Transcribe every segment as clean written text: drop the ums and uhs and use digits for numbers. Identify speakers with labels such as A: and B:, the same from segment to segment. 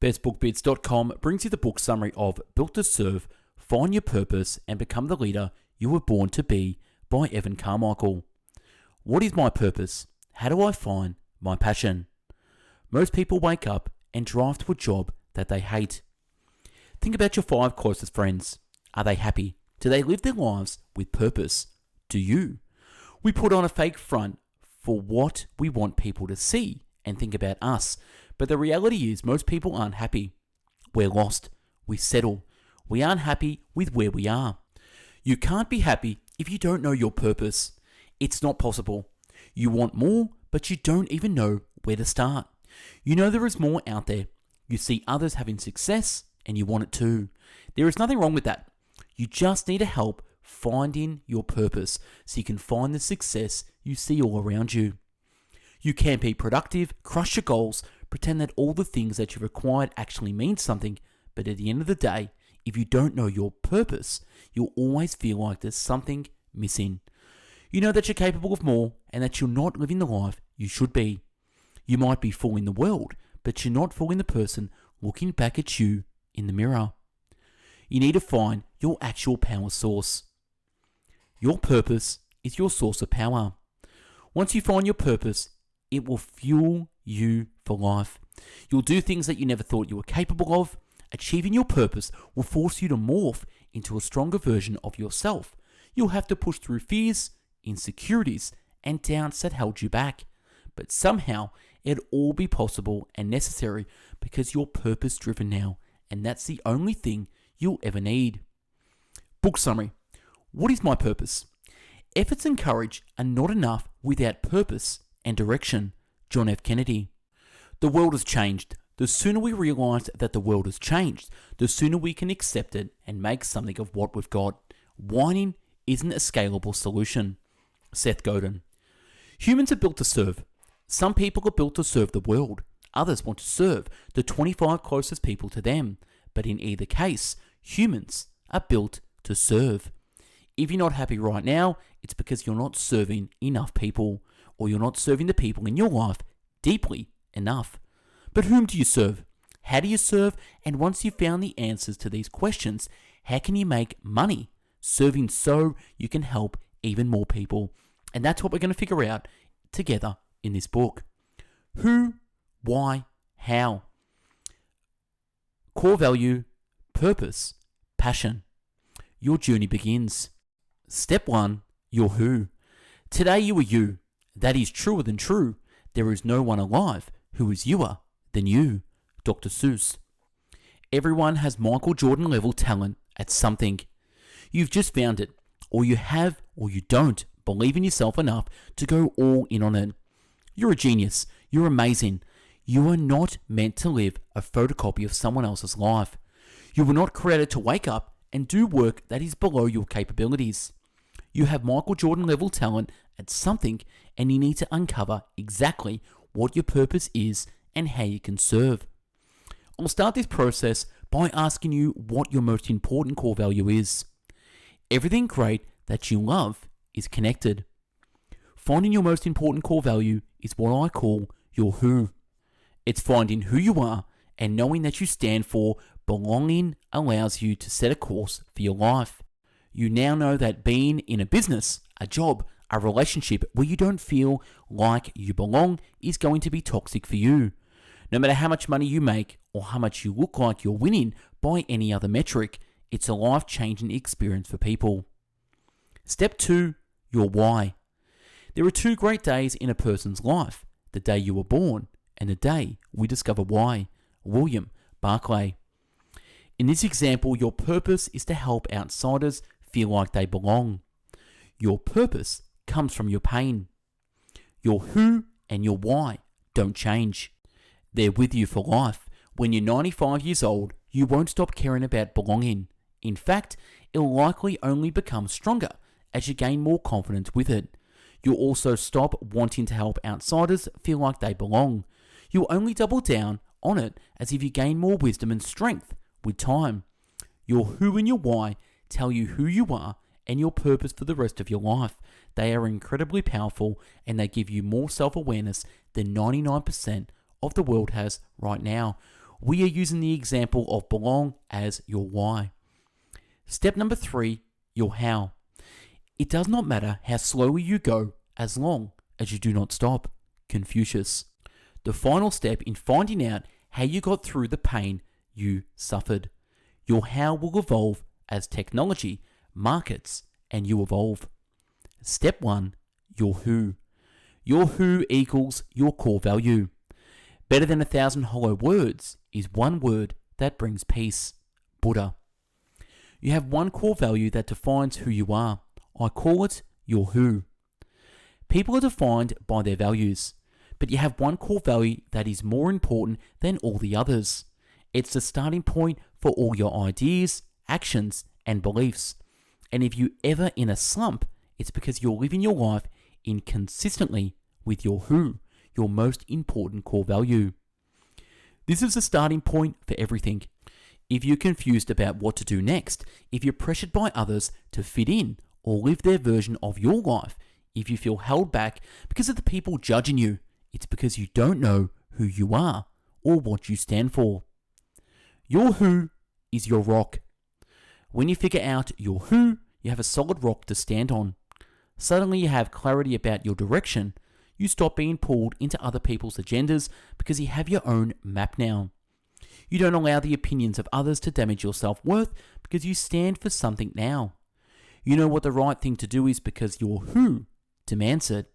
A: bestbookbits.com brings you the book summary of Built to Serve, Find Your Purpose and Become the Leader You Were Born to Be by Evan Carmichael. What is my purpose? How do I find my passion? Most people wake up and drive to a job that they hate. Think about your 5 closest friends. Are they happy? Do they live their lives with purpose? Do you? We put on a fake front for what we want people to see and think about us. But the reality is most people aren't happy. We're lost. We settle. We aren't happy with where we are. You can't be happy if you don't know your purpose. It's not possible. You want more, but you don't even know where to start. You know there is more out there. You see others having success and you want it too. There is nothing wrong with that. You just need help finding your purpose so you can find the success you see all around you. You can be productive, crush your goals, pretend that all the things that you've acquired actually mean something, but at the end of the day, if you don't know your purpose, you'll always feel like there's something missing. You know that you're capable of more and that you're not living the life you should be. You might be fooling the world, but you're not fooling the person looking back at you in the mirror. You need to find your actual power source. Your purpose is your source of power. Once you find your purpose, it will fuel you for life. You'll do things that you never thought you were capable of. Achieving your purpose will force you to morph into a stronger version of yourself. You'll have to push through fears, insecurities, and doubts that held you back. But somehow, it'll all be possible and necessary because you're purpose-driven now, and that's the only thing you'll ever need. Book summary. What is my purpose? Efforts and courage are not enough without purpose and direction. John F. Kennedy. The world has changed. The sooner we realize that the world has changed, the sooner we can accept it and make something of what we've got. Whining isn't a scalable solution. Seth Godin. Humans are built to serve. Some people are built to serve the world. Others want to serve the 25 closest people to them. But in either case, humans are built to serve. If you're not happy right now, it's because you're not serving enough people, or you're not serving the people in your life deeply enough. But whom do you serve? How do you serve? And once you've found the answers to these questions, how can you make money serving so you can help even more people? And that's what we're going to figure out together in this book. Who, why, how? Core value, purpose, passion. Your journey begins. Step 1, your who. Today you are you. That is truer than true. There is no one alive who is youer than you. Dr. Seuss. Everyone has Michael Jordan level talent at something. You've just found it, or you have, or you don't believe in yourself enough to go all in on it. You're a genius. You're amazing. You are not meant to live a photocopy of someone else's life. You were not created to wake up and do work that is below your capabilities. You have Michael Jordan level talent at something, and you need to uncover exactly what your purpose is and how you can serve. I'll start this process by asking you what your most important core value is. Everything great that you love is connected. Finding your most important core value is what I call your who. It's finding who you are and knowing that you stand for belonging allows you to set a course for your life. You now know that being in a business, a job, a relationship where you don't feel like you belong is going to be toxic for you. No matter how much money you make or how much you look like you're winning by any other metric, it's a life-changing experience for people. Step 2, your why. There are 2 great days in a person's life, the day you were born and the day we discover why. William Barclay. In this example, your purpose is to help outsiders feel like they belong. Your purpose comes from your pain. Your who and your why don't change. They're with you for life. When you're 95 years old, you won't stop caring about belonging. In fact, it'll likely only become stronger as you gain more confidence with it. You'll also stop wanting to help outsiders feel like they belong. You'll only double down on it as if you gain more wisdom and strength with time. Your who and your why tell you who you are and your purpose for the rest of your life. They are incredibly powerful and they give you more self-awareness than 99% of the world has right now. we are using the example of belong as your why. Step number 3, your how. It does not matter how slowly you go as long as you do not stop. Confucius. The final step in finding out how you got through the pain you suffered. Your how will evolve as technology, markets, and you evolve. Step 1, your who. Your who equals your core value. Better than 1,000 hollow words is one word that brings peace. Buddha. You have one core value that defines who you are. I call it your who. People are defined by their values, but you have one core value that is more important than all the others. It's the starting point for all your ideas, actions, and beliefs. And if you're ever in a slump, it's because you're living your life inconsistently with your who, your most important core value. This is the starting point for everything. If you're confused about what to do next, if you're pressured by others to fit in or live their version of your life, if you feel held back because of the people judging you, it's because you don't know who you are or what you stand for. Your who is your rock. When you figure out your who, you have a solid rock to stand on. Suddenly you have clarity about your direction. You stop being pulled into other people's agendas because you have your own map now. You don't allow the opinions of others to damage your self-worth because you stand for something now. You know what the right thing to do is because your who demands it.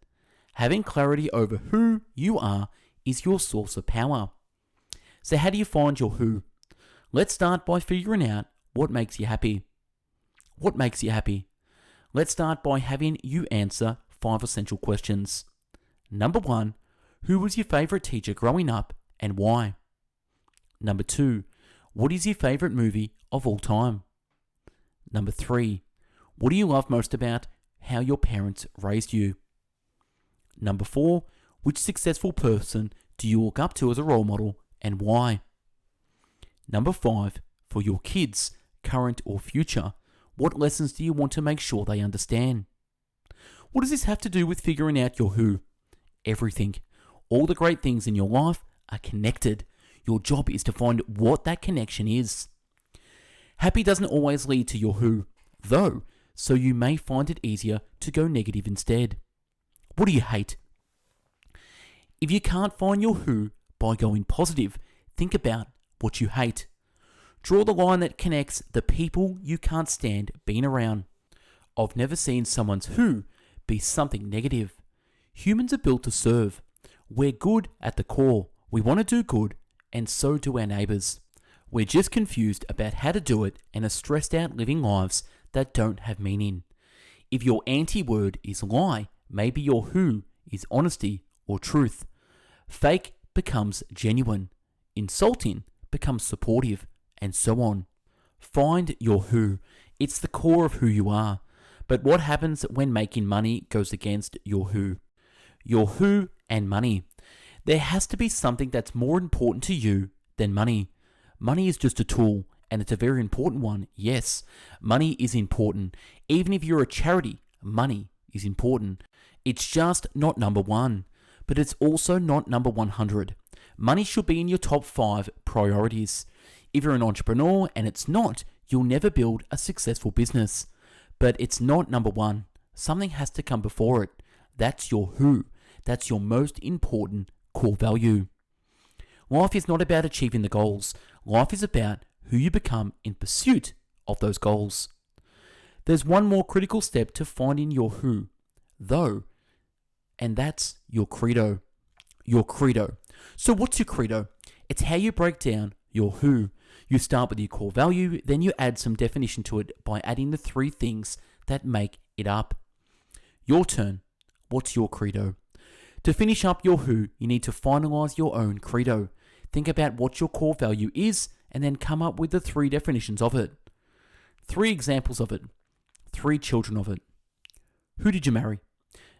A: Having clarity over who you are is your source of power. So how do you find your who? Let's start by figuring out what makes you happy. What makes you happy? Let's start by having you answer 5 essential questions. Number 1, who was your favorite teacher growing up and why? Number 2, what is your favorite movie of all time? Number 3, what do you love most about how your parents raised you? Number 4, which successful person do you look up to as a role model and why? Number 5, for your kids, current or future, what lessons do you want to make sure they understand? What does this have to do with figuring out your who? Everything. All the great things in your life are connected. Your job is to find what that connection is. Happy doesn't always lead to your who, though, so you may find it easier to go negative instead. What do you hate? If you can't find your who by going positive, think about what you hate. Draw the line that connects the people you can't stand being around. I've never seen someone's who be something negative. Humans are built to serve. We're good at the core. We want to do good, and so do our neighbours. We're just confused about how to do it and are stressed out living lives that don't have meaning. If your anti-word is lie, maybe your who is honesty or truth. Fake becomes genuine. Insulting becomes supportive, and so on. Find your who. It's the core of who you are. But what happens when making money goes against your who? Your who and money. There has to be something that's more important to you than money. Money is just a tool, and it's a very important one. Yes, money is important. Even if you're a charity, money is important. It's just not number 1, but it's also not number 100. Money should be in your top 5 priorities. If you're an entrepreneur and it's not, you'll never build a successful business. But it's not number 1. Something has to come before it. That's your who. That's your most important core value. Life is not about achieving the goals. Life is about who you become in pursuit of those goals. There's one more critical step to finding your who, though, and that's your credo. Your credo. So what's your credo? It's how you break down your who. You start with your core value, then you add some definition to it by adding the 3 things that make it up. Your turn. What's your credo? To finish up your who, you need to finalize your own credo. Think about what your core value is and then come up with the 3 definitions of it. 3 examples of it. 3 children of it. Who did you marry?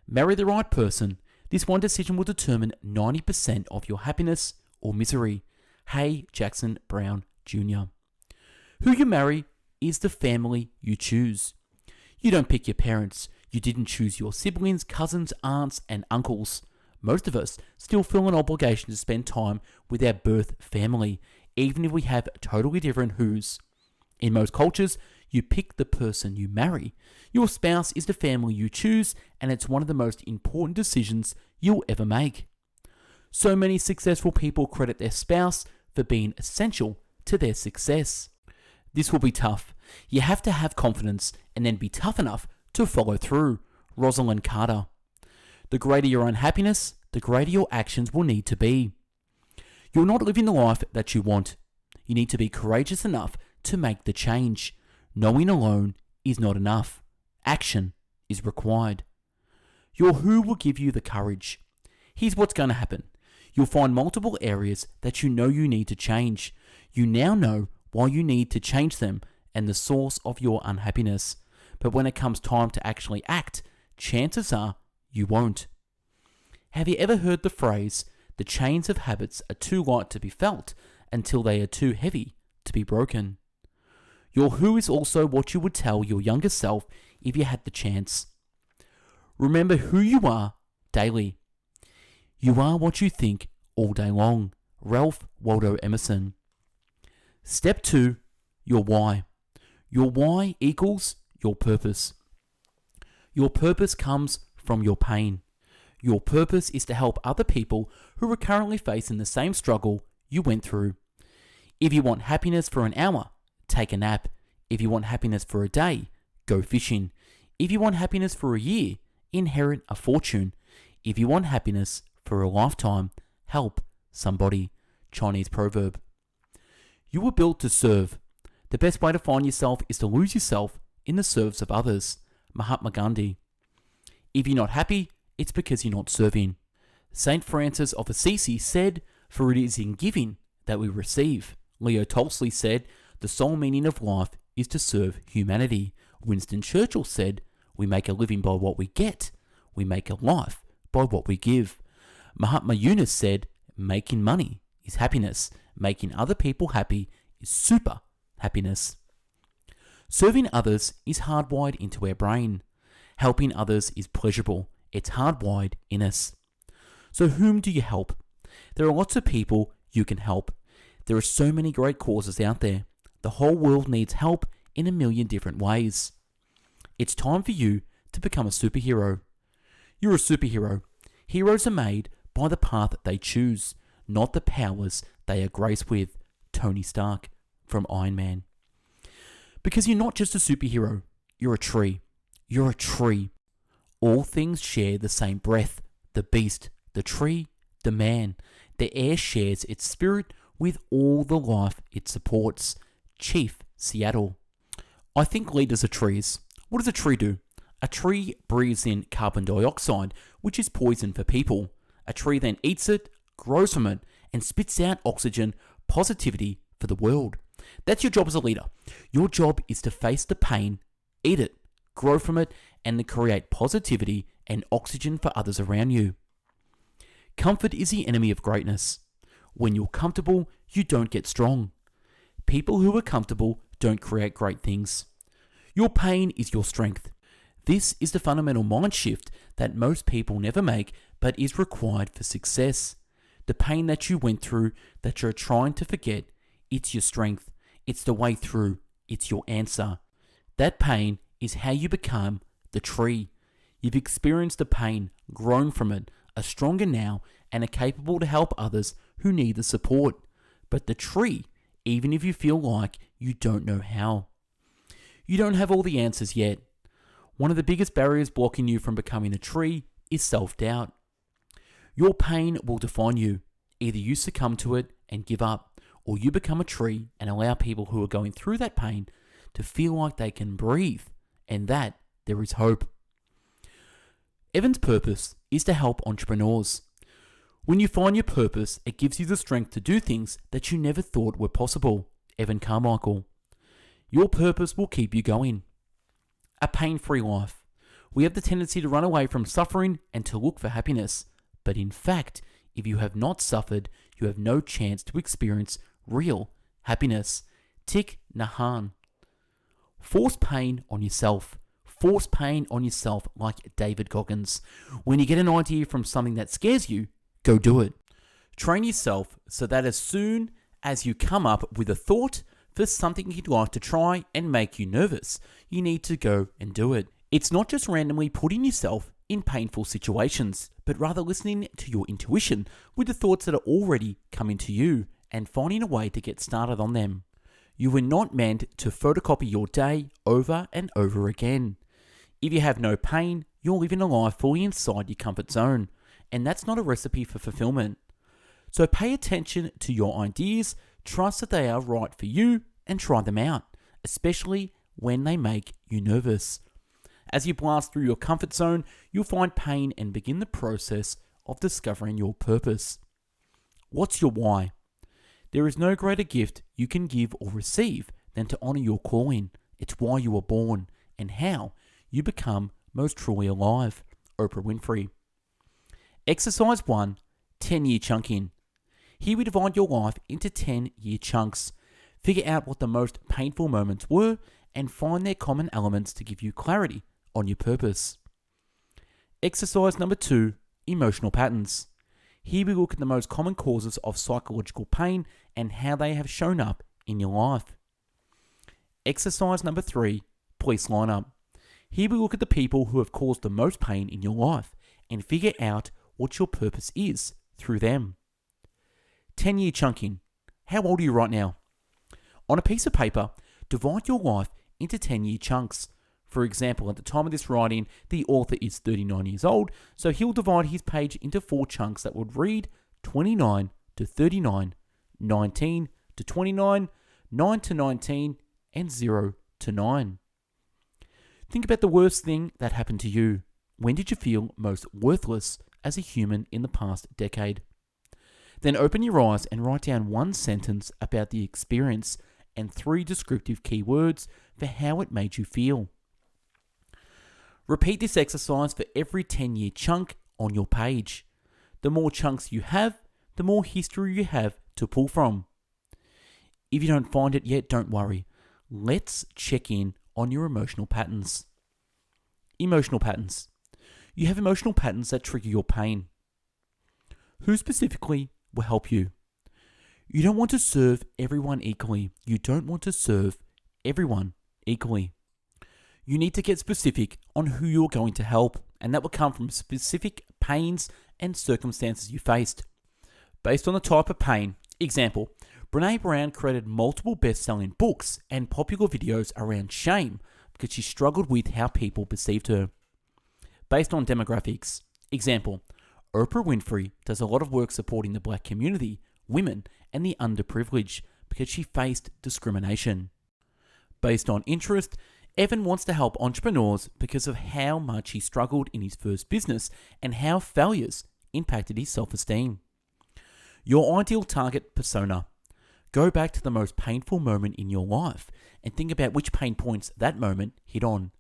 A: Marry the right person. This one decision will determine 90% of your happiness or misery. Hay Jackson Brown Jr. Who you marry is the family you choose. You don't pick your parents. You didn't choose your siblings, cousins, aunts, and uncles. Most of us still feel an obligation to spend time with our birth family. even if we have totally different who's. In most cultures, you pick the person you marry. Your spouse is the family you choose, and it's one of the most important decisions you'll ever make. So many successful people credit their spouse for being essential to their success. This will be tough. You have to have confidence and then be tough enough to follow through. Rosalind Carter. The greater your unhappiness, the greater your actions will need to be. You're not living the life that you want. You need to be courageous enough to make the change. Knowing alone is not enough. Action is required. Your who will give you the courage. Here's what's going to happen. You'll find multiple areas that you know you need to change. You now know why you need to change them and the source of your unhappiness. But when it comes time to actually act, chances are you won't. Have you ever heard the phrase, the chains of habits are too light to be felt until they are too heavy to be broken? Your who is also what you would tell your younger self if you had the chance. Remember who you are daily. You are what you think all day long. Ralph Waldo Emerson. Step 2, your why. Your why equals your purpose. Your purpose comes from your pain. Your purpose is to help other people who are currently facing the same struggle you went through. If you want happiness for an hour, take a nap. If you want happiness for a day, go fishing. If you want happiness for a year, inherit a fortune. If you want happiness for a lifetime, help somebody. Chinese proverb. You were built to serve. The best way to find yourself is to lose yourself in the service of others. Mahatma Gandhi. If you're not happy, it's because you're not serving. Saint Francis of Assisi said, "For it is in giving that we receive." Leo Tolstoy said, "The sole meaning of life is to serve humanity." Winston Churchill said, "We make a living by what we get. We make a life by what we give." Mahatma Yunus said, "Making money is happiness. Making other people happy is super happiness." Serving others is hardwired into our brain. Helping others is pleasurable. It's hardwired in us. So whom do you help? There are lots of people you can help. There are so many great causes out there. The whole world needs help in a million different ways. It's time for you to become a superhero. You're a superhero. Heroes are made by the path they choose, not the powers they are graced with. Tony Stark from Iron Man. Because you're not just a superhero, you're a tree. You're a tree. All things share the same breath. The beast, the tree, the man. The air shares its spirit with all the life it supports. Chief Seattle. I think leaders are trees. What does a tree do? A tree breathes in carbon dioxide, which is poison for people. A tree then eats it, grows from it, and spits out oxygen, positivity for the world. That's your job as a leader. Your job is to face the pain, eat it, grow from it, and to create positivity and oxygen for others around you. Comfort is the enemy of greatness. When you're comfortable, you don't get strong. People who are comfortable don't create great things. Your pain is your strength. This is the fundamental mind shift that most people never make, but is required for success. The pain that you went through, that you're trying to forget, it's your strength. It's the way through. It's your answer. That pain is how you become the tree. You've experienced the pain, grown from it, are stronger now, and are capable to help others who need the support. But the tree, even if you feel like you don't know how. You don't have all the answers yet. One of the biggest barriers blocking you from becoming a tree is self-doubt. Your pain will define you. Either you succumb to it and give up, or you become a tree and allow people who are going through that pain to feel like they can breathe, and that there is hope. Evan's purpose is to help entrepreneurs. When you find your purpose, it gives you the strength to do things that you never thought were possible. Evan Carmichael. Your purpose will keep you going. A pain-free life. We have the tendency to run away from suffering and to look for happiness. But in fact, if you have not suffered, you have no chance to experience real happiness. Thich Nhat Hanh. Force pain on yourself. Force pain on yourself like David Goggins. When you get an idea from something that scares you, go do it. Train yourself so that as soon As you come up with a thought for something you'd like to try and make you nervous, you need to go and do it. It's not just randomly putting yourself in painful situations, but rather listening to your intuition with the thoughts that are already coming to you and finding a way to get started on them. You were not meant to photocopy your day over and over again. If you have no pain, you're living a life fully inside your comfort zone, and that's not a recipe for fulfillment. So pay attention to your ideas, trust that they are right for you, and try them out, especially when they make you nervous. As you blast through your comfort zone, you'll find pain and begin the process of discovering your purpose. What's your why? There is no greater gift you can give or receive than to honor your calling. It's why you were born and how you become most truly alive. Oprah Winfrey. Exercise 1, 10-year chunking. Here we divide your life into 10-year chunks. Figure out what the most painful moments were and find their common elements to give you clarity on your purpose. Exercise number 2, emotional patterns. Here we look at the most common causes of psychological pain and how they have shown up in your life. Exercise number 3, police lineup. Here we look at the people who have caused the most pain in your life and figure out what your purpose is through them. 10-year chunking. How old are you right now? On a piece of paper, divide your life into 10-year chunks. For example, at the time of this writing, the author is 39 years old, so he'll divide his page into 4 chunks that would read 29 to 39, 19 to 29, 9 to 19, and 0 to 9. Think about the worst thing that happened to you. When did you feel most worthless as a human in the past decade? Then open your eyes and write down 1 sentence about the experience and 3 descriptive keywords for how it made you feel. Repeat this exercise for every 10-year chunk on your page. The more chunks you have, the more history you have to pull from. If you don't find it yet, don't worry. Let's check in on your emotional patterns. Emotional patterns. You have emotional patterns that trigger your pain. Who specifically will help you? You don't want to serve everyone equally. You don't want to serve everyone equally. You need to get specific on who you're going to help, and that will come from specific pains and circumstances you faced. Based on the type of pain, example, Brené Brown created multiple best-selling books and popular videos around shame because she struggled with how people perceived her. Based on demographics, example, Oprah Winfrey does a lot of work supporting the black community, women, and the underprivileged because she faced discrimination. Based on interest, Evan wants to help entrepreneurs because of how much he struggled in his first business and how failures impacted his self-esteem. Your ideal target persona. Go back to the most painful moment in your life and think about which pain points that moment hit on.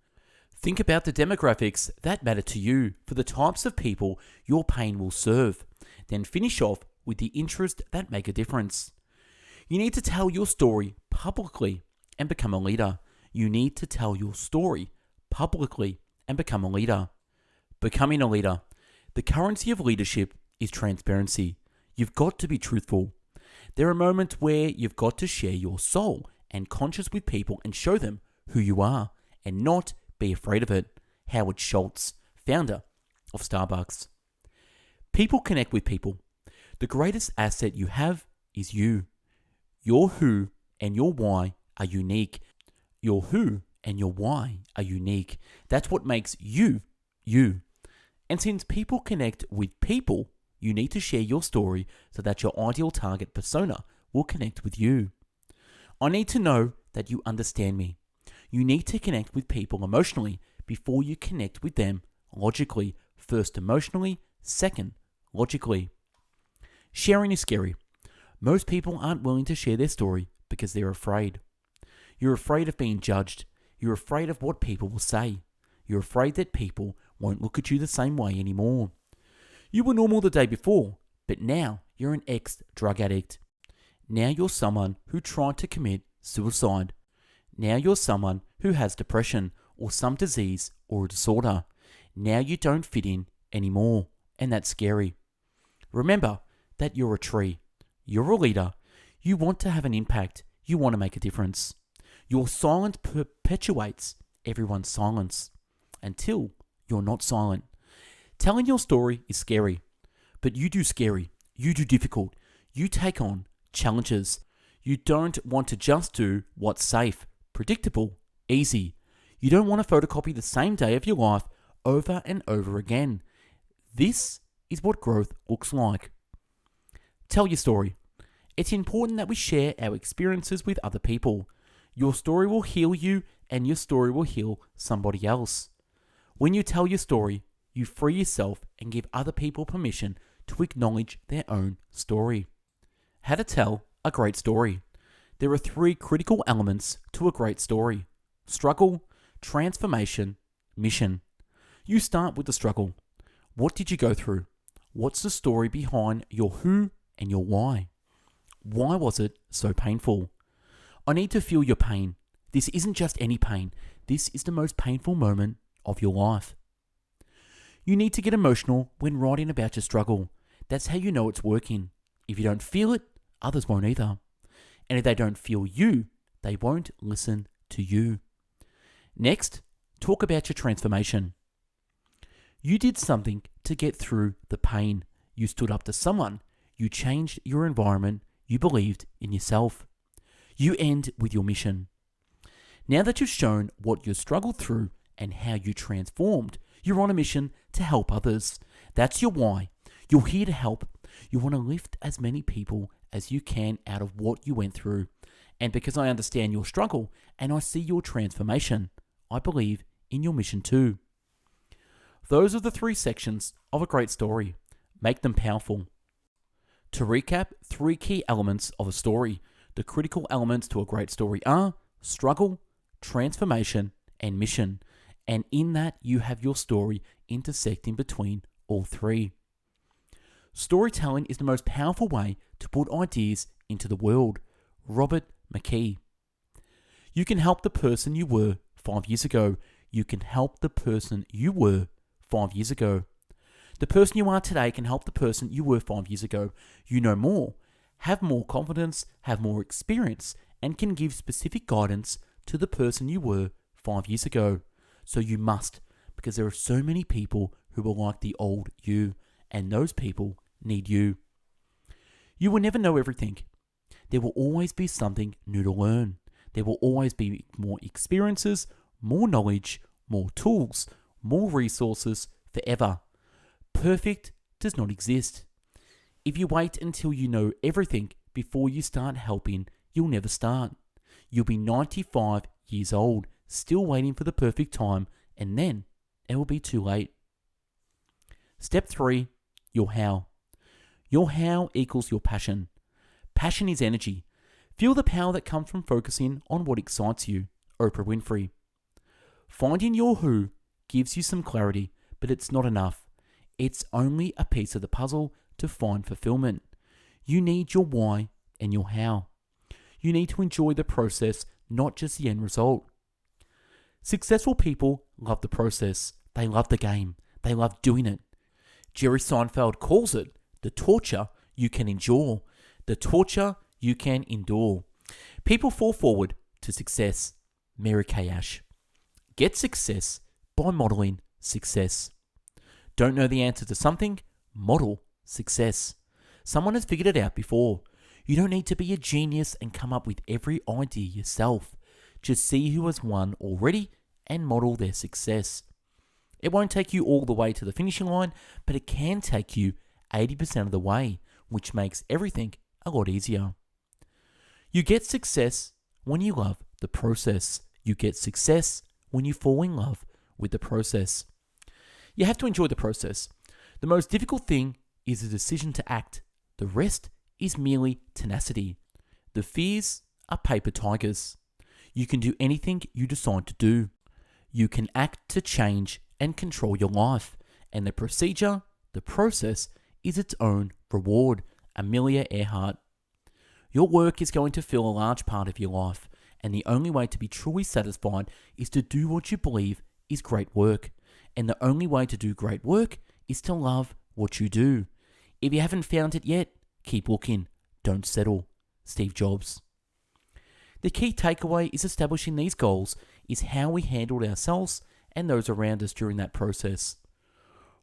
A: Think about the demographics that matter to you for the types of people your pain will serve. Then finish off with the interests that make a difference. You need to tell your story publicly and become a leader. You need to tell your story publicly and become a leader. Becoming a leader. The currency of leadership is transparency. You've got to be truthful. There are moments where you've got to share your soul and conscience with people and show them who you are and not be afraid of it. Howard Schultz, founder of Starbucks. People connect with people. The greatest asset you have is you. Your who and your why are unique. Your who and your why are unique. That's what makes you, you. And since people connect with people, you need to share your story so that your ideal target persona will connect with you. I need to know that you understand me. You need to connect with people emotionally before you connect with them logically. First emotionally, second logically. Sharing is scary. Most people aren't willing to share their story because they're afraid. You're afraid of being judged. You're afraid of what people will say. You're afraid that people won't look at you the same way anymore. You were normal the day before, but now you're an ex-drug addict. Now you're someone who tried to commit suicide. Now you're someone who has depression or some disease or a disorder. Now you don't fit in anymore, and that's scary. Remember that you're a tree. You're a leader. You want to have an impact. You want to make a difference. Your silence perpetuates everyone's silence until you're not silent. Telling your story is scary, but you do scary. You do difficult. You take on challenges. You don't want to just do what's safe, predictable, easy. You don't want to photocopy the same day of your life over and over again. This is what growth looks like. Tell your story. It's important that we share our experiences with other people. Your story will heal you, and your story will heal somebody else. When you tell your story, you free yourself and give other people permission to acknowledge their own story. How to tell a great story. There are 3 critical elements to a great story: struggle, transformation, mission. You start with the struggle. What did you go through? What's the story behind your who and your why? Why was it so painful? I need to feel your pain. This isn't just any pain. This is the most painful moment of your life. You need to get emotional when writing about your struggle. That's how you know it's working. If you don't feel it, others won't either. And if they don't feel you, they won't listen to you. Next, talk about your transformation. You did something to get through the pain. You stood up to someone. You changed your environment. You believed in yourself. You end with your mission. Now that you've shown what you struggled through and how you transformed, you're on a mission to help others. That's your why. You're here to help. You want to lift as many people as you can out of what you went through. And because I understand your struggle and I see your transformation, I believe in your mission too. Those are the 3 sections of a great story. Make them powerful. To recap, 3 key elements of a story. The critical elements to a great story are struggle, transformation, and mission. And in that, you have your story intersecting between all 3. Storytelling is the most powerful way to put ideas into the world. Robert McKee. You can help the person you were 5 years ago. You can help the person you were 5 years ago. The person you are today can help the person you were 5 years ago. You know more, have more confidence, have more experience, and can give specific guidance to the person you were 5 years ago. So you must, because there are so many people who are like the old you, and those people need you. You will never know everything. There will always be something new to learn. There will always be more experiences, more knowledge, more tools, more resources forever. Perfect does not exist. If you wait until you know everything before you start helping, you'll never start. You'll be 95 years old, still waiting for the perfect time, and then it will be too late. Step 3, your how. Your how equals your passion. Passion is energy. Feel the power that comes from focusing on what excites you. Oprah Winfrey. Finding your who gives you some clarity, but it's not enough. It's only a piece of the puzzle to find fulfillment. You need your why and your how. You need to enjoy the process, not just the end result. Successful people love the process. They love the game. They love doing it. Jerry Seinfeld calls it the torture you can endure. The torture you can endure. People fall forward to success. Mary Kay Ash. Get success by modeling success. Don't know the answer to something? Model success. Someone has figured it out before. You don't need to be a genius and come up with every idea yourself. Just see who has won already and model their success. It won't take you all the way to the finishing line, but it can take you 80% of the way, which makes everything a lot easier. You get success when you love the process. You get success when you fall in love with the process. You have to enjoy the process. The most difficult thing is the decision to act. The rest is merely tenacity. The fears are paper tigers. You can do anything you decide to do. You can act to change and control your life. And the procedure, the process, is its own reward. Amelia Earhart. Your work is going to fill a large part of your life, and the only way to be truly satisfied is to do what you believe is great work. And the only way to do great work is to love what you do. If you haven't found it yet, keep looking. Don't settle. Steve Jobs. The key takeaway is establishing these goals is how we handled ourselves and those around us during that process.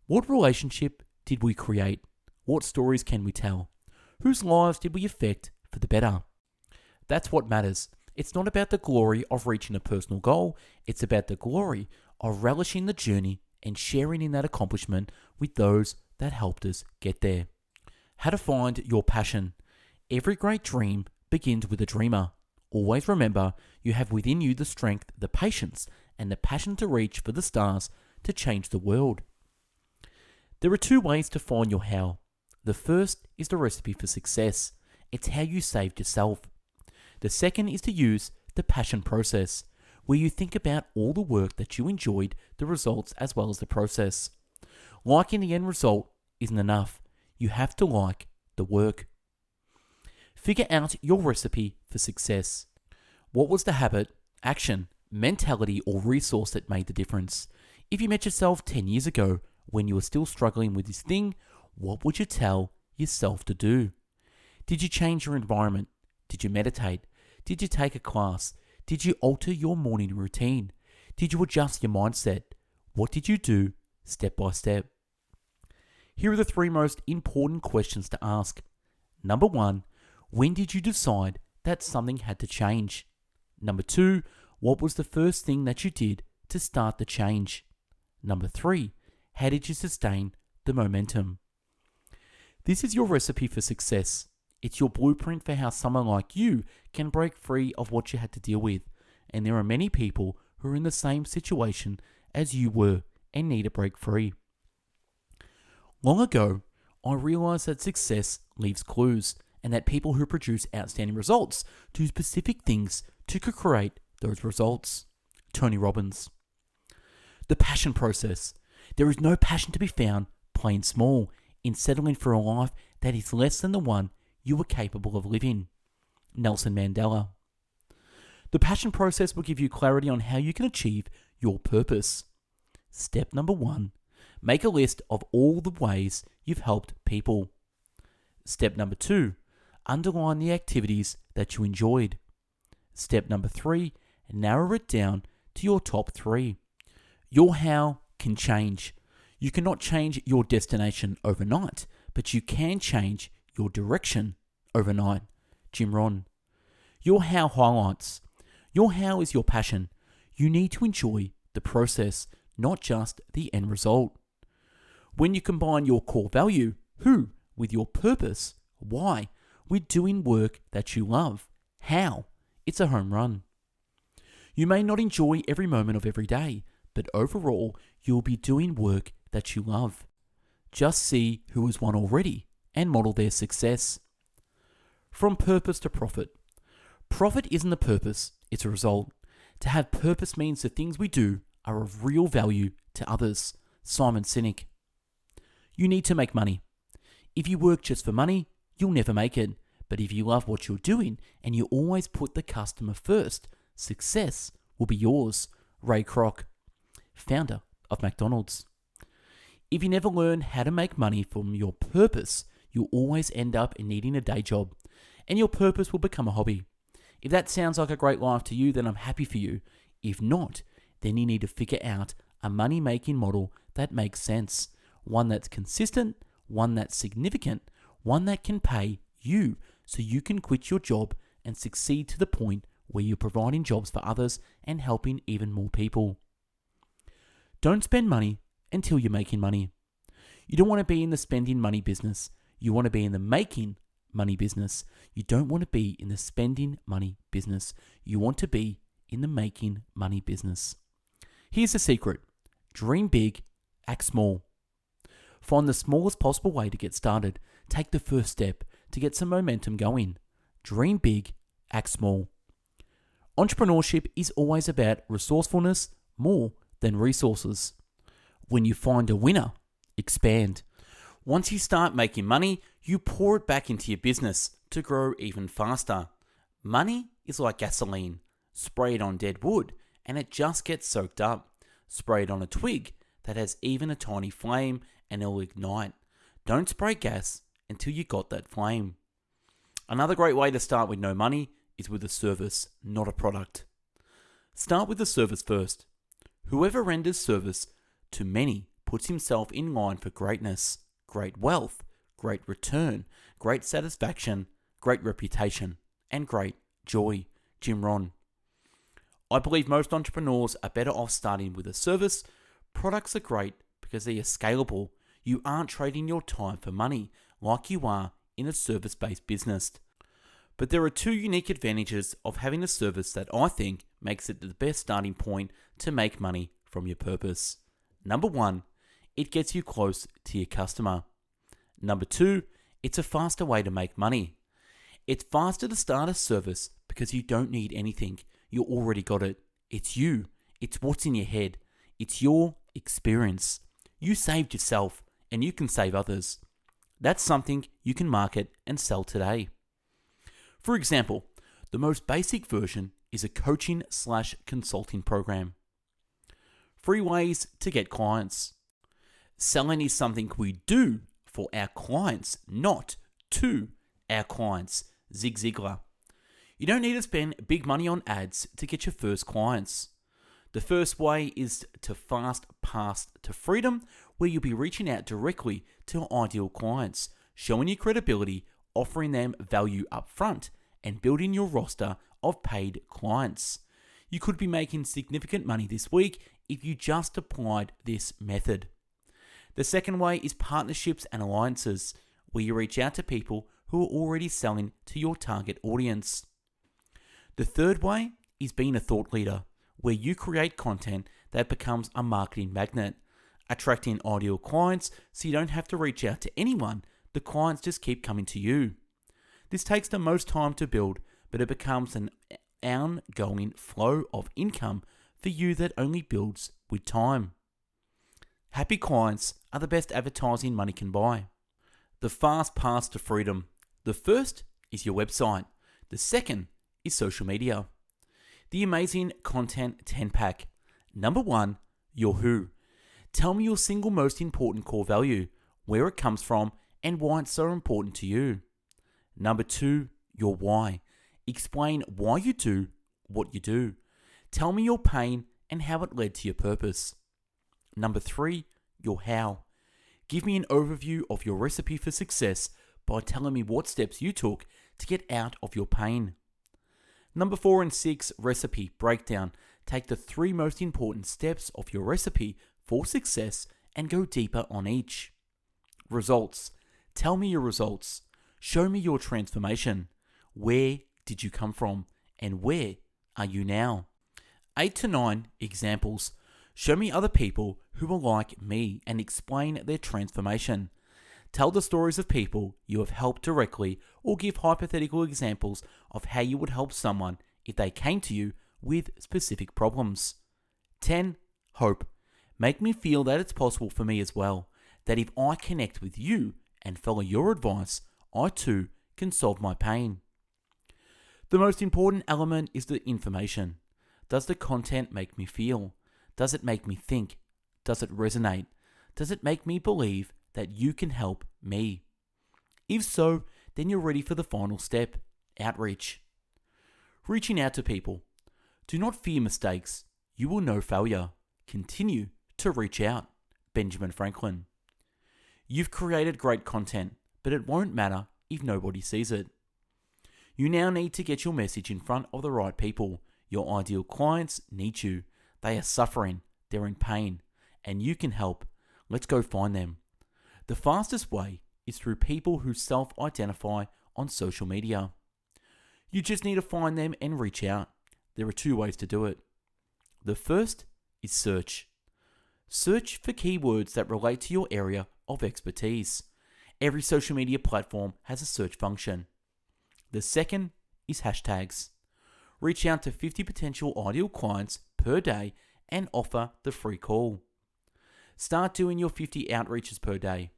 A: What relationship did we create? What stories can we tell? Whose lives did we affect for the better? That's what matters. It's not about the glory of reaching a personal goal. It's about the glory of relishing the journey and sharing in that accomplishment with those that helped us get there. How to find your passion. Every great dream begins with a dreamer. Always remember, you have within you the strength, the patience, and the passion to reach for the stars to change the world. There are two ways to find your how. The first is the recipe for success. It's how you saved yourself. The second is to use the passion process, where you think about all the work that you enjoyed, the results as well as the process. Liking the end result isn't enough. You have to like the work. Figure out your recipe for success. What was the habit, action, mentality, or resource that made the difference? If you met yourself 10 years ago when you were still struggling with this thing, what would you tell yourself to do? Did you change your environment? Did you meditate? Did you take a class? Did you alter your morning routine? Did you adjust your mindset? What did you do step by step? Here are the 3 most important questions to ask. Number 1, when did you decide that something had to change? Number 2, what was the first thing that you did to start the change? Number 3, how did you sustain the momentum? This is your recipe for success. It's your blueprint for how someone like you can break free of what you had to deal with. And there are many people who are in the same situation as you were and need to break free. Long ago, I realized that success leaves clues and that people who produce outstanding results do specific things to create those results. Tony Robbins. The passion process. There is no passion to be found playing small in settling for a life that is less than the one you were capable of living. Nelson Mandela. The passion process will give you clarity on how you can achieve your purpose. Step number 1, make a list of all the ways you've helped people. Step number 2, underline the activities that you enjoyed. Step number 3, narrow it down to your top 3. Your how can change. You cannot change your destination overnight, but you can change your direction overnight. Jim Rohn. Your how highlights. Your how is your passion. You need to enjoy the process, not just the end result. When you combine your core value, who, with your purpose, why, with doing work that you love, how, it's a home run. You may not enjoy every moment of every day, but overall, you'll be doing work that you love. Just see who has won already and model their success. From purpose to profit. Profit isn't the purpose, it's a result. To have purpose means the things we do are of real value to others. Simon Sinek. You need to make money. If you work just for money, you'll never make it. But if you love what you're doing and you always put the customer first, success will be yours. Ray Kroc, founder of McDonald's. If you never learn how to make money from your purpose, you'll always end up in needing a day job, and your purpose will become a hobby. If that sounds like a great life to you, then I'm happy for you. If not, then you need to figure out a money-making model that makes sense. One that's consistent, one that's significant, one that can pay you so you can quit your job and succeed to the point where you're providing jobs for others and helping even more people. Don't spend money until you're making money. You don't want to be in the spending money business. You want to be in the making money business. You don't want to be in the spending money business. You want to be in the making money business. Here's the secret. Dream big, act small. Find the smallest possible way to get started. Take the first step to get some momentum going. Dream big, act small. Entrepreneurship is always about resourcefulness more than resources. When you find a winner, expand. Once you start making money, you pour it back into your business to grow even faster. Money is like gasoline. Spray it on dead wood and it just gets soaked up. Spray it on a twig that has even a tiny flame and it'll ignite. Don't spray gas until you got that flame. Another great way to start with no money is with a service, not a product. Start with the service first. Whoever renders service to many puts himself in line for greatness, great wealth, great return, great satisfaction, great reputation, and great joy. Jim Rohn. I believe most entrepreneurs are better off starting with a service. Products are great because they are scalable. You aren't trading your time for money like you are in a service-based business. But there are two unique advantages of having a service that I think makes it the best starting point to make money from your purpose. Number one, it gets you close to your customer. Number two, it's a faster way to make money. It's faster to start a service because you don't need anything. You already got it. It's you. It's what's in your head. It's your experience. You saved yourself and you can save others. That's something you can market and sell today. For example, the most basic version is a coaching/consulting program. 3 ways to get clients. Selling is something we do for our clients, not to our clients. Zig Ziglar. You don't need to spend big money on ads to get your first clients. The first way is to fast path to freedom, where you'll be reaching out directly to ideal clients, showing your credibility, offering them value up front, and building your roster of paid clients. You could be making significant money this week if you just applied this method. The second way is partnerships and alliances, where you reach out to people who are already selling to your target audience. The third way is being a thought leader, where you create content that becomes a marketing magnet, attracting ideal clients so you don't have to reach out to anyone. The clients just keep coming to you. This takes the most time to build, but it becomes an ongoing flow of income for you that only builds with time. Happy clients are the best advertising money can buy. The fast path to freedom. The first is your website. The second is social media. The amazing content 10-pack. Number 1, your who. Tell me your single most important core value, where it comes from, and why it's so important to you. Number 2, your why. Explain why you do what you do. Tell me your pain and how it led to your purpose. Number 3, your how. Give me an overview of your recipe for success by telling me what steps you took to get out of your pain. Number 4 and 6, recipe breakdown. Take the 3 most important steps of your recipe for success and go deeper on each. Results. Tell me your results. Show me your transformation. Where did you come from and where are you now? 8 to 9 examples. Show me other people who are like me and explain their transformation. Tell the stories of people you have helped directly or give hypothetical examples of how you would help someone if they came to you with specific problems. 10. Hope. Make me feel that it's possible for me as well, that if I connect with you and follow your advice, I too can solve my pain. The most important element is the information. Does the content make me feel? Does it make me think? Does it resonate? Does it make me believe that you can help me? If so, then you're ready for the final step, outreach. Reaching out to people. Do not fear mistakes. You will know failure. Continue to reach out. Benjamin Franklin. You've created great content, but it won't matter if nobody sees it. You now need to get your message in front of the right people. Your ideal clients need you. They are suffering, they're in pain, and you can help. Let's go find them. The fastest way is through people who self-identify on social media. You just need to find them and reach out. There are 2 ways to do it. The first is search. Search for keywords that relate to your area of expertise. Every social media platform has a search function. The second is hashtags. Reach out to 50 potential ideal clients per day and offer the free call. Start doing your 50 outreaches per day.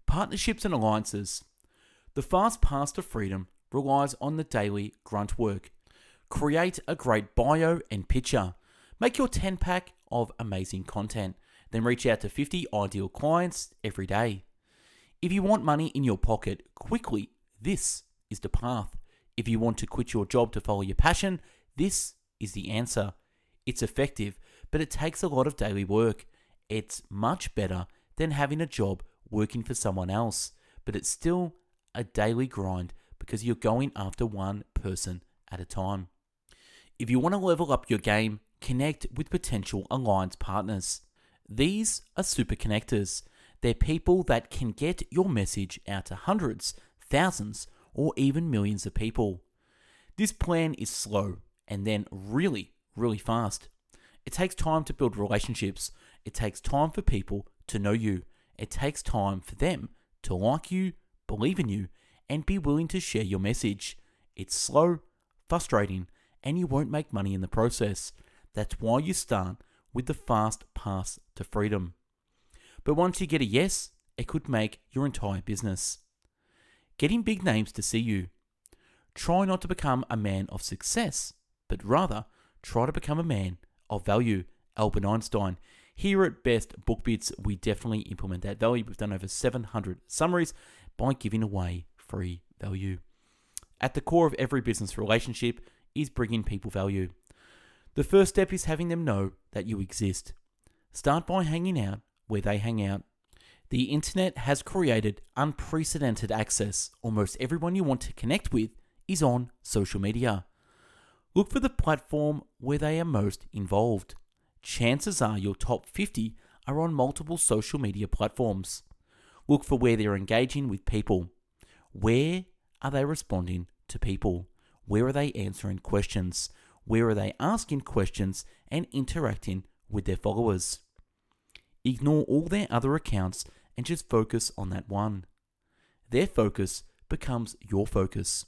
A: Partnerships and alliances. The fast path to freedom relies on the daily grunt work. Create a great bio and picture. Make your 10-pack of amazing content. Then reach out to 50 ideal clients every day. If you want money in your pocket quickly, this is the path. If you want to quit your job to follow your passion, this is the answer. It's effective, but it takes a lot of daily work. It's much better than having a job working for someone else, but it's still a daily grind because you're going after one person at a time. If you want to level up your game, connect with potential alliance partners. These are super connectors. They're people that can get your message out to hundreds, thousands, or even millions of people. This plan is slow and then really, really fast. It takes time to build relationships. It takes time for people to know you. It takes time for them to like you, believe in you, and be willing to share your message. It's slow, frustrating, and you won't make money in the process. That's why you start with the fast path to freedom. But once you get a yes, it could make your entire business. Getting big names to see you. Try not to become a man of success, but rather try to become a man of value. Albert Einstein. Here at Best Book Bits, we definitely implement that value. We've done over 700 summaries by giving away free value. At the core of every business relationship is bringing people value. The first step is having them know that you exist. Start by hanging out where they hang out. The internet has created unprecedented access. Almost everyone you want to connect with is on social media. Look for the platform where they are most involved. Chances are your top 50 are on multiple social media platforms. Look for where they're engaging with people. Where are they responding to people? Where are they answering questions? Where are they asking questions and interacting with their followers? Ignore all their other accounts and just focus on that one. Their focus becomes your focus.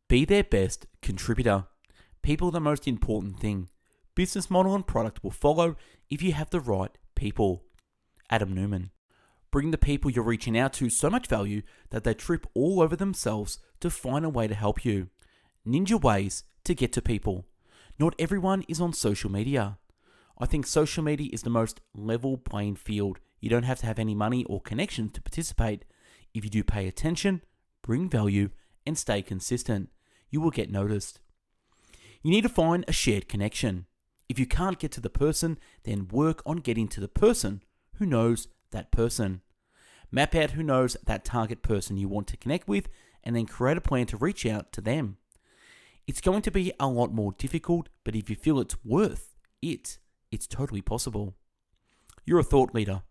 A: Be their best contributor. People are the most important thing. Business model and product will follow if you have the right people. Adam Newman. Bring the people you're reaching out to so much value that they trip all over themselves to find a way to help you. Ninja ways to get to people. Not everyone is on social media. I think social media is the most level playing field. You don't have to have any money or connection to participate. If you do pay attention, bring value, and stay consistent, you will get noticed. You need to find a shared connection. If you can't get to the person, then work on getting to the person who knows that person. Map out who knows that target person you want to connect with, and then create a plan to reach out to them. It's going to be a lot more difficult, but if you feel it's worth it, it's totally possible. You're a thought leader.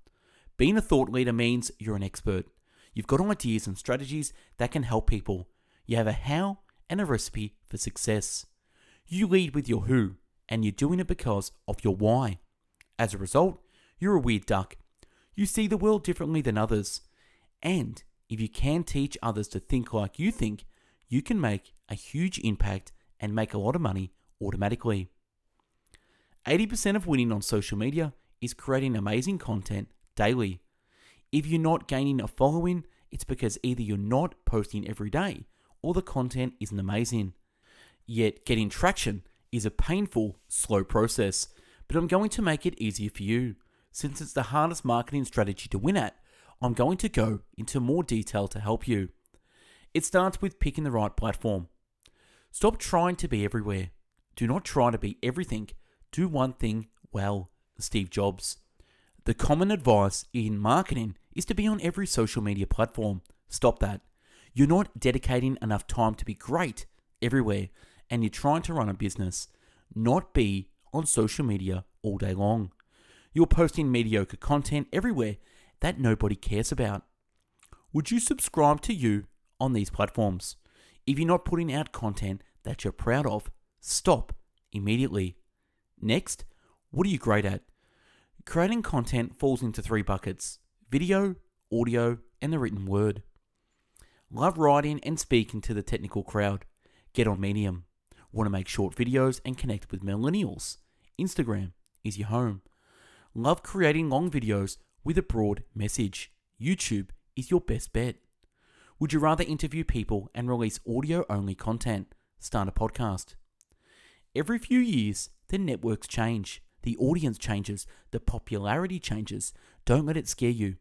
A: Being a thought leader means you're an expert. You've got ideas and strategies that can help people. You have a how and a recipe for success. You lead with your who, and you're doing it because of your why. As a result, you're a weird duck. You see the world differently than others. And if you can teach others to think like you think, you can make a huge impact and make a lot of money automatically. 80% of winning on social media is creating amazing content daily. If you're not gaining a following, it's because either you're not posting every day or the content isn't amazing. Yet getting traction is a painful, slow process, but I'm going to make it easier for you. Since it's the hardest marketing strategy to win at, I'm going to go into more detail to help you. It starts with picking the right platform. Stop trying to be everywhere. Do not try to be everything. Do one thing well. Steve Jobs. The common advice in marketing is to be on every social media platform. Stop that. You're not dedicating enough time to be great everywhere, and you're trying to run a business, not be on social media all day long. You're posting mediocre content everywhere that nobody cares about. Would you subscribe to you on these platforms? If you're not putting out content that you're proud of, stop immediately. Next, what are you great at? Creating content falls into 3 buckets: video, audio, and the written word. Love writing and speaking to the technical crowd. Get on Medium. Want to make short videos and connect with millennials? Instagram is your home. Love creating long videos with a broad message? YouTube is your best bet. Would you rather interview people and release audio-only content? Start a podcast. Every few years, the networks change. The audience changes. The popularity changes. Don't let it scare you.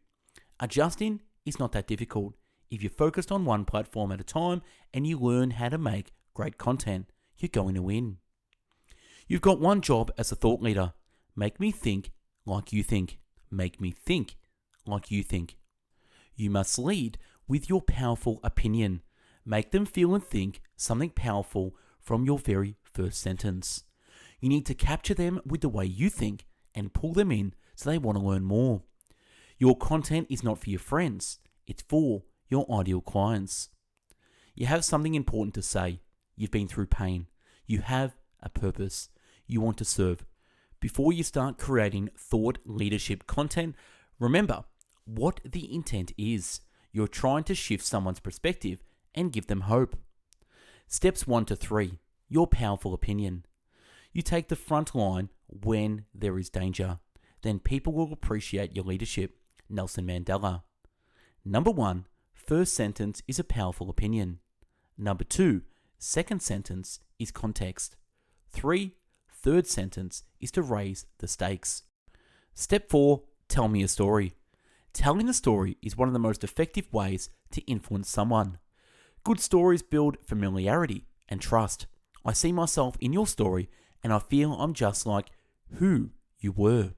A: Adjusting is not that difficult. If you're focused on one platform at a time and you learn how to make great content, you're going to win. You've got one job as a thought leader. Make me think like you think. Make me think like you think. You must lead with your powerful opinion. Make them feel and think something powerful from your very first sentence. You need to capture them with the way you think and pull them in so they want to learn more. Your content is not for your friends, it's for your ideal clients. You have something important to say. You've been through pain. You have a purpose. You want to serve. Before you start creating thought leadership content, remember what the intent is. You're trying to shift someone's perspective and give them hope. Steps 1 to 3. Your powerful opinion. You take the front line when there is danger. Then people will appreciate your leadership. Nelson Mandela. Number 1, first sentence is a powerful opinion. Number 2, second sentence is context. 3, third sentence is to raise the stakes. Step 4, tell me a story. Telling a story is one of the most effective ways to influence someone. Good stories build familiarity and trust. I see myself in your story and I feel I'm just like who you were.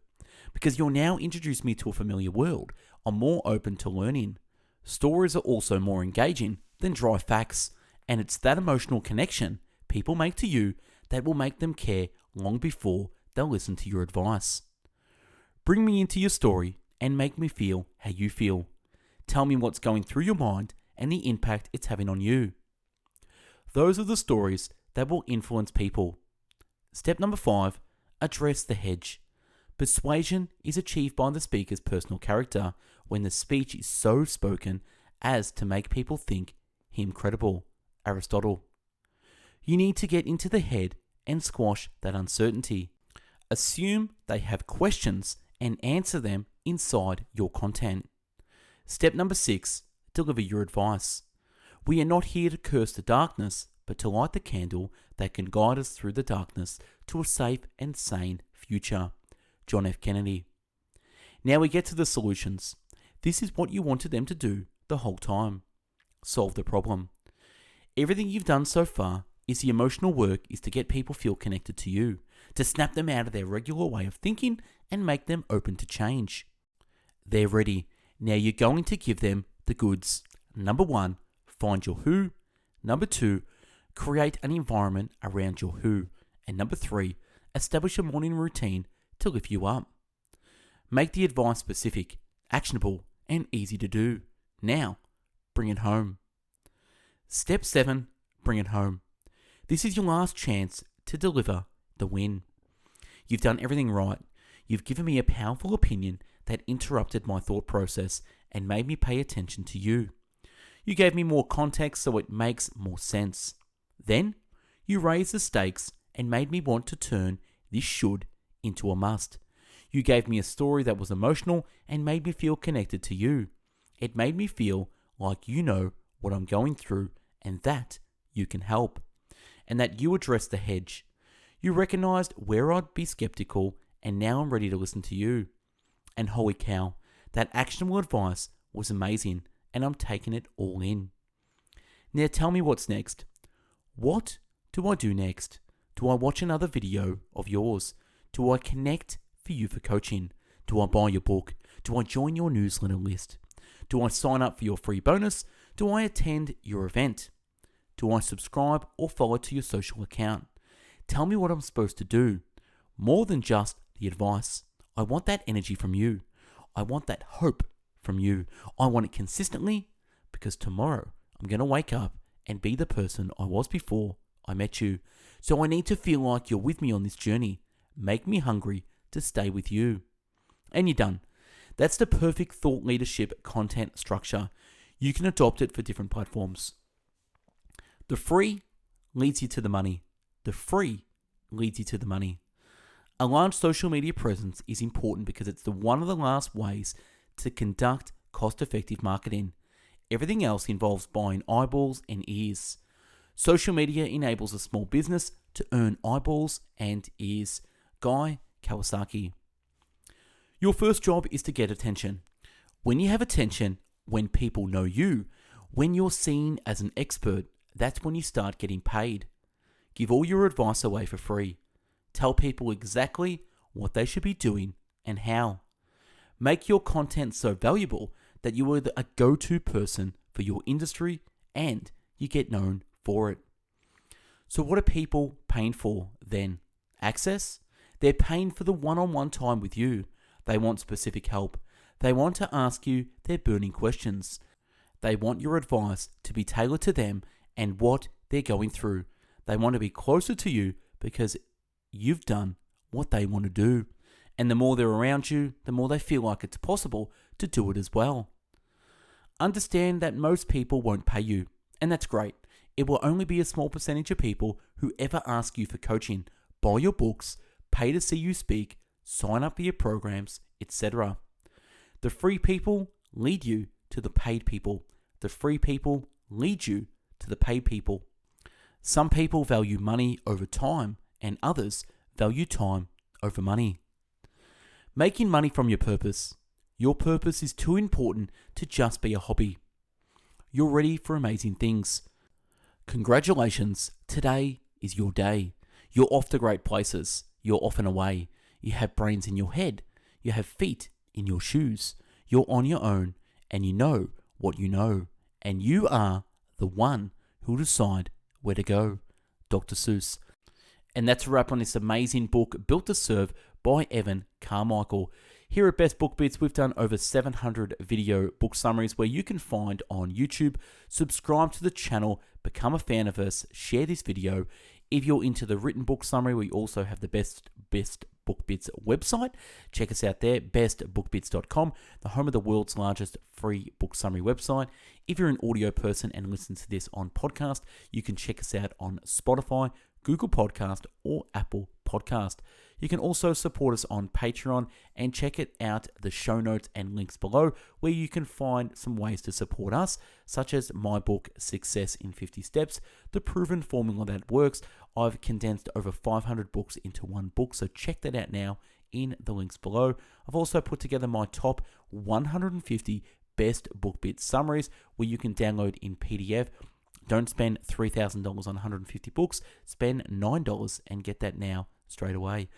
A: Because you'll now introduce me to a familiar world, I'm more open to learning. Stories are also more engaging than dry facts, and it's that emotional connection people make to you that will make them care long before they'll listen to your advice. Bring me into your story and make me feel how you feel. Tell me what's going through your mind and the impact it's having on you. Those are the stories that will influence people. Step number 5, address the hedge. Persuasion is achieved by the speaker's personal character when the speech is so spoken as to make people think him credible. Aristotle. You need to get into the head and squash that uncertainty. Assume they have questions and answer them inside your content. Step number 6, deliver your advice. We are not here to curse the darkness, but to light the candle that can guide us through the darkness to a safe and sane future. John F. Kennedy. Now we get to the solutions. This is what you wanted them to do the whole time. Solve the problem. Everything you've done so far is the emotional work is to get people feel connected to you, to snap them out of their regular way of thinking and make them open to change. They're ready. Now you're going to give them the goods. Number 1, find your who. Number 2, create an environment around your who. And number 3, establish a morning routine to lift you up. Make the advice specific, actionable, and easy to do. Now, bring it home. Step 7, bring it home. This is your last chance to deliver the win. You've done everything right. You've given me a powerful opinion that interrupted my thought process and made me pay attention to you. You gave me more context so it makes more sense. Then, you raised the stakes and made me want to turn this should into a must. You gave me a story that was emotional and made me feel connected to you. It made me feel like you know what I'm going through and that you can help. And that you addressed the hedge. You recognized where I'd be skeptical and now I'm ready to listen to you. And holy cow, that actionable advice was amazing and I'm taking it all in. Now tell me what's next. What do I do next? Do I watch another video of yours? Do I connect for you for coaching? Do I buy your book? Do I join your newsletter list? Do I sign up for your free bonus? Do I attend your event? Do I subscribe or follow to your social account? Tell me what I'm supposed to do. More than just the advice. I want that energy from you. I want that hope from you. I want it consistently because tomorrow I'm going to wake up and be the person I was before I met you. So I need to feel like you're with me on this journey. Make me hungry to stay with you. And you're done. That's the perfect thought leadership content structure. You can adopt it for different platforms. The free leads you to the money. The free leads you to the money. A large social media presence is important because it's one of the last ways to conduct cost-effective marketing. Everything else involves buying eyeballs and ears. Social media enables a small business to earn eyeballs and ears. Guy Kawasaki. Your first job is to get attention. When you have attention, when people know you, When you're seen as an expert, that's when you start getting paid. Give all your advice away for free. Tell people exactly what they should be doing and how. Make your content so valuable that you are a go-to person for your industry and you get known for it. So what are people paying for then? Access? They're paying for the one-on-one time with you. They want specific help. They want to ask you their burning questions. They want your advice to be tailored to them and what they're going through. They want to be closer to you because you've done what they want to do. And the more they're around you, the more they feel like it's possible to do it as well. Understand that most people won't pay you, and that's great. It will only be a small percentage of people who ever ask you for coaching, buy your books, pay to see you speak, sign up for your programs, etc. The free people lead you to the paid people. The free people lead you to the paid people. Some people value money over time, and others value time over money. Making money from your purpose. Your purpose is too important to just be a hobby. You're ready for amazing things. Congratulations, today is your day. You're off to great places. You're off and away. You have brains in your head. You have feet in your shoes. You're on your own and you know what you know. And you are the one who'll decide where to go. Dr. Seuss. And that's a wrap on this amazing book, Built to Serve by Evan Carmichael. Here at Best Book Bits, we've done over 700 video book summaries where you can find on YouTube. Subscribe to the channel, become a fan of us, share this video. If you're into the written book summary, we also have the Best Book Bits website. Check us out there, bestbookbits.com, the home of the world's largest free book summary website. If you're an audio person and listen to this on podcast, you can check us out on Spotify, Google Podcast, or Apple Podcast. You can also support us on Patreon and check it out, the show notes and links below, where you can find some ways to support us, such as my book, Success in 50 Steps, the proven formula that works. I've condensed over 500 books into one book, so check that out now in the links below. I've also put together my top 150 best book bit summaries, where you can download in PDF. Don't spend $3,000 on 150 books. Spend $9 and get that now straight away.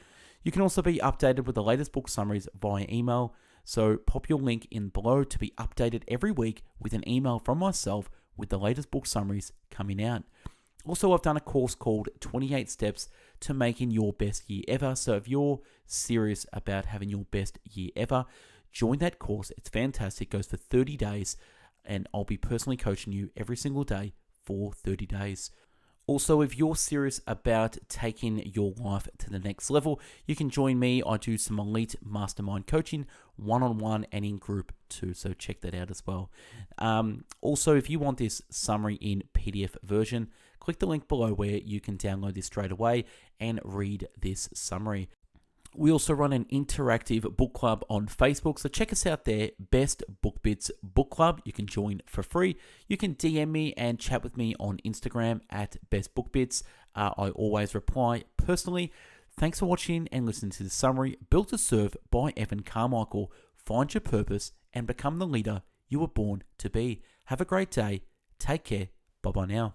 A: You can also be updated with the latest book summaries via email. So pop your link in below to be updated every week with an email from myself with the latest book summaries coming out. Also, I've done a course called 28 Steps to Making Your Best Year Ever. So if you're serious about having your best year ever, join that course. It's fantastic. It goes for 30 days and I'll be personally coaching you every single day for 30 days. Also, if you're serious about taking your life to the next level, you can join me. I do some elite mastermind coaching, one-on-one and in group too, so check that out as well. Also, if you want this summary in PDF version, click the link below where you can download this straight away and read this summary. We also run an interactive book club on Facebook, so check us out there, Best Book Bits Book Club. You can join for free. You can DM me and chat with me on Instagram at Best Book Bits. I always reply personally. Thanks for watching and listening to the summary, Built to Serve by Evan Carmichael. Find your purpose and become the leader you were born to be. Have a great day. Take care. Bye-bye now.